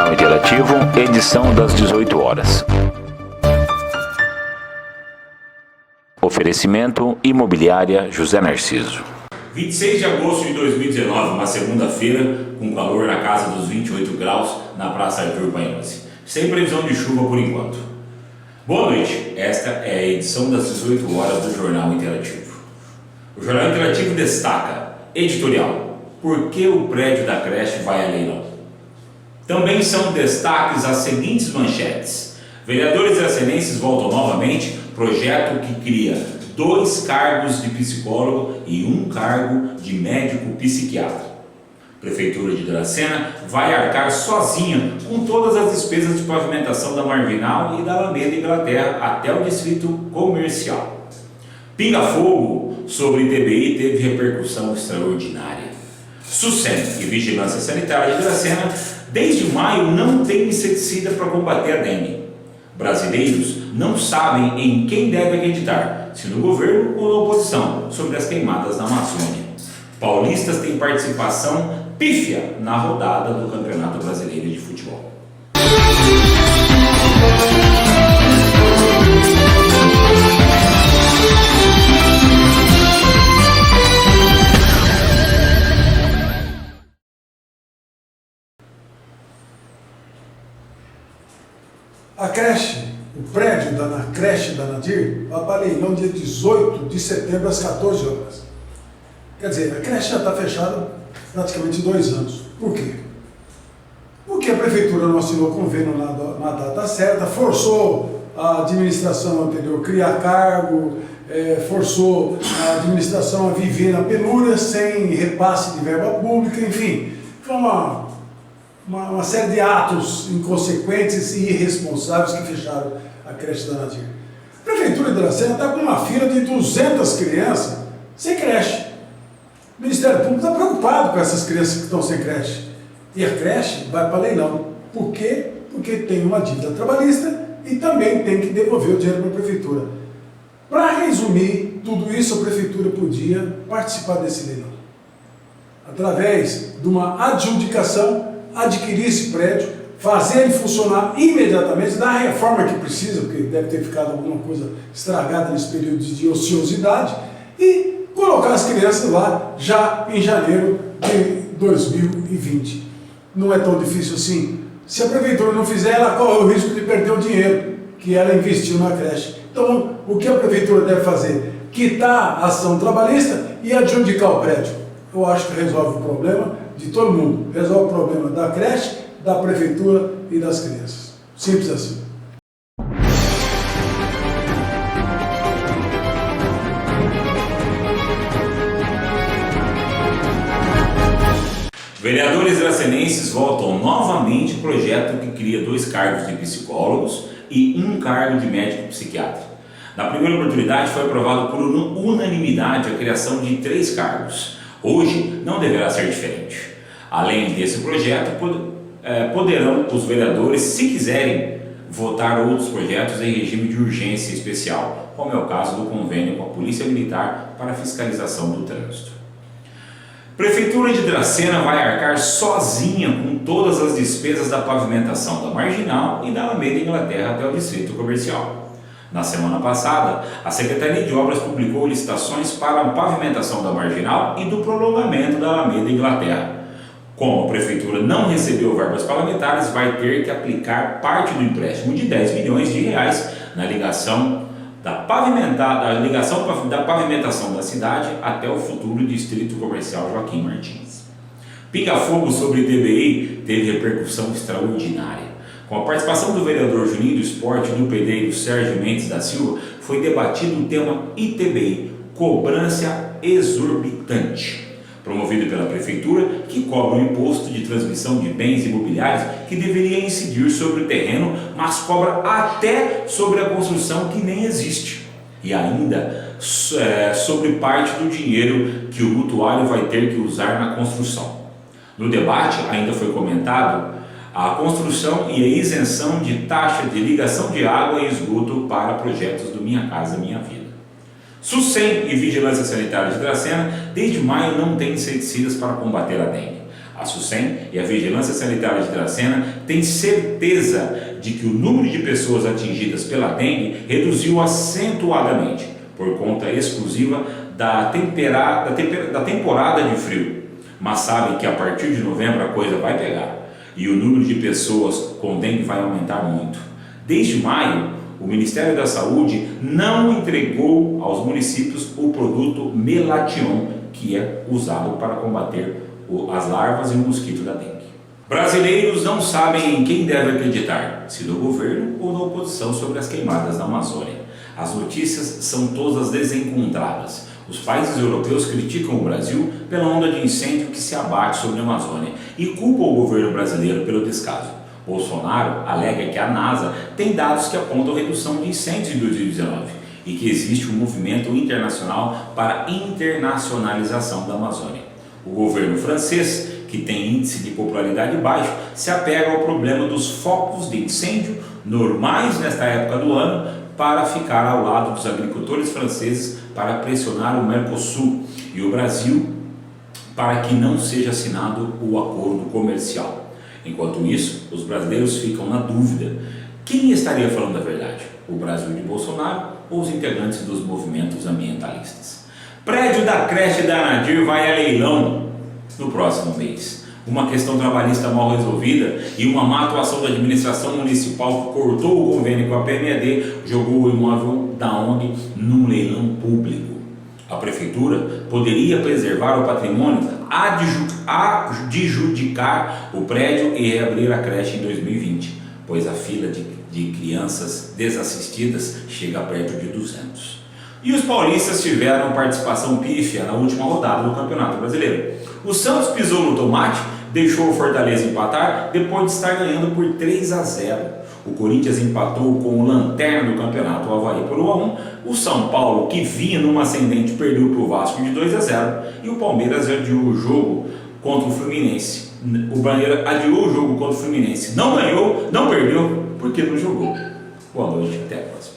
Jornal Interativo, edição das 18 horas. Oferecimento Imobiliária José Narciso. 26 de agosto de 2019, uma segunda-feira, com calor na casa dos 28 graus na Praça Arthur Painhoce. Sem previsão de chuva por enquanto. Boa noite, esta é a edição das 18 horas do Jornal Interativo. O Jornal Interativo destaca: editorial, por que o prédio da creche vai a leilão? Também são destaques as seguintes manchetes: vereadores iracenenses voltam novamente, projeto que cria 2 cargos de psicólogo e 1 cargo de médico psiquiatra. Prefeitura de Dracena vai arcar sozinha com todas as despesas de pavimentação da Marginal e da Alameda Inglaterra até o distrito comercial. Pinga-fogo sobre TBI teve repercussão extraordinária. SUSEM e Vigilância Sanitária de Dracena, desde maio, não tem inseticida para combater a dengue. Brasileiros não sabem em quem devem acreditar, se no governo ou na oposição, sobre as queimadas na Amazônia. Paulistas têm participação pífia na rodada do Campeonato Brasileiro de Futebol. A creche, o prédio da creche da Nadir, vai para leilão dia 18 de setembro às 14 horas. Quer dizer, a creche já está fechada praticamente 2 anos. Por quê? Porque a prefeitura não assinou convênio na data certa, forçou a administração anterior a criar cargo, forçou a administração a viver na penúria sem repasse de verba pública, enfim, foi uma série de atos inconsequentes e irresponsáveis que fecharam a creche da Nadir. A prefeitura de Dracena está com uma fila de 200 crianças sem creche. O Ministério Público está preocupado com essas crianças que estão sem creche. E a creche vai para leilão. Por quê? Porque tem uma dívida trabalhista e também tem que devolver o dinheiro para a prefeitura. Para resumir tudo isso, a prefeitura podia participar desse leilão. Através de uma adjudicação, adquirir esse prédio, fazer ele funcionar imediatamente, dar a reforma que precisa, porque deve ter ficado alguma coisa estragada nesse período de ociosidade, e colocar as crianças lá já em janeiro de 2020. Não é tão difícil assim. Se a prefeitura não fizer, ela corre o risco de perder o dinheiro que ela investiu na creche. Então, o que a prefeitura deve fazer? Quitar a ação trabalhista e adjudicar o prédio. Eu acho que resolve o problema de todo mundo. Resolve o problema da creche, da prefeitura e das crianças. Simples assim. Vereadores iracenenses votam novamente projeto que cria 2 cargos de psicólogos e 1 cargo de médico psiquiatra. Na primeira oportunidade foi aprovado por unanimidade a criação de 3 cargos. Hoje não deverá ser diferente. Além desse projeto, poderão os vereadores, se quiserem, votar outros projetos em regime de urgência especial, como é o caso do convênio com a Polícia Militar para a fiscalização do trânsito. Prefeitura de Dracena vai arcar sozinha com todas as despesas da pavimentação da Marginal e da Alameda Inglaterra até o distrito comercial. Na semana passada, a Secretaria de Obras publicou licitações para a pavimentação da Marginal e do prolongamento da Alameda Inglaterra. Como a Prefeitura não recebeu verbas parlamentares, vai ter que aplicar parte do empréstimo de 10 milhões de reais na ligação da pavimentação da cidade até o futuro Distrito Comercial Joaquim Martins. Pinga-fogo sobre TBI teve repercussão extraordinária. Com a participação do vereador Juninho do Esporte e do pedreiro Sérgio Mendes da Silva, foi debatido o tema ITBI, cobrança exorbitante, promovido pela Prefeitura, que cobra o imposto de transmissão de bens imobiliários que deveria incidir sobre o terreno, mas cobra até sobre a construção que nem existe. E ainda sobre parte do dinheiro que o mutuário vai ter que usar na construção. No debate ainda foi comentado a construção e a isenção de taxa de ligação de água e esgoto para projetos do Minha Casa Minha Vida. SUSEM e Vigilância Sanitária de Dracena, desde maio, não têm inseticidas para combater a dengue. A SUSEM e a Vigilância Sanitária de Dracena têm certeza de que o número de pessoas atingidas pela dengue reduziu acentuadamente por conta exclusiva da temporada de frio. Mas sabem que a partir de novembro a coisa vai pegar e o número de pessoas com dengue vai aumentar muito. Desde maio, o Ministério da Saúde não entregou aos municípios o produto Melation, que é usado para combater as larvas e o mosquito da dengue. Brasileiros não sabem em quem deve acreditar, se no governo ou na oposição, sobre as queimadas na Amazônia. As notícias são todas desencontradas. Os países europeus criticam o Brasil pela onda de incêndio que se abate sobre a Amazônia e culpam o governo brasileiro pelo descaso. Bolsonaro alega que a NASA tem dados que apontam redução de incêndios em 2019 e que existe um movimento internacional para a internacionalização da Amazônia. O governo francês, que tem índice de popularidade baixo, se apega ao problema dos focos de incêndio normais nesta época do ano para ficar ao lado dos agricultores franceses para pressionar o Mercosul e o Brasil para que não seja assinado o acordo comercial. Enquanto isso, os brasileiros ficam na dúvida: quem estaria falando a verdade? O Brasil de Bolsonaro ou os integrantes dos movimentos ambientalistas? Prédio da creche da Anadir vai a leilão no próximo mês. Uma questão trabalhista mal resolvida e uma má atuação da administração municipal que cortou o convênio com a PMED jogou o imóvel da ONG num leilão público. A prefeitura poderia preservar o patrimônio, adjudicar o prédio e reabrir a creche em 2020, pois a fila de crianças desassistidas chega perto de 200. E os paulistas tiveram participação pífia na última rodada do Campeonato Brasileiro. O Santos pisou no tomate, deixou o Fortaleza empatar depois de estar ganhando por 3-0. O Corinthians empatou com o lanterna do campeonato, o Avaí, por 1-1. O São Paulo, que vinha numa ascendente, perdeu para o Vasco de 2-0. E o Palmeiras adiou o jogo contra o Fluminense. O Banheira adiou o jogo contra o Fluminense. Não ganhou, não perdeu, porque não jogou. Boa noite, até a próxima.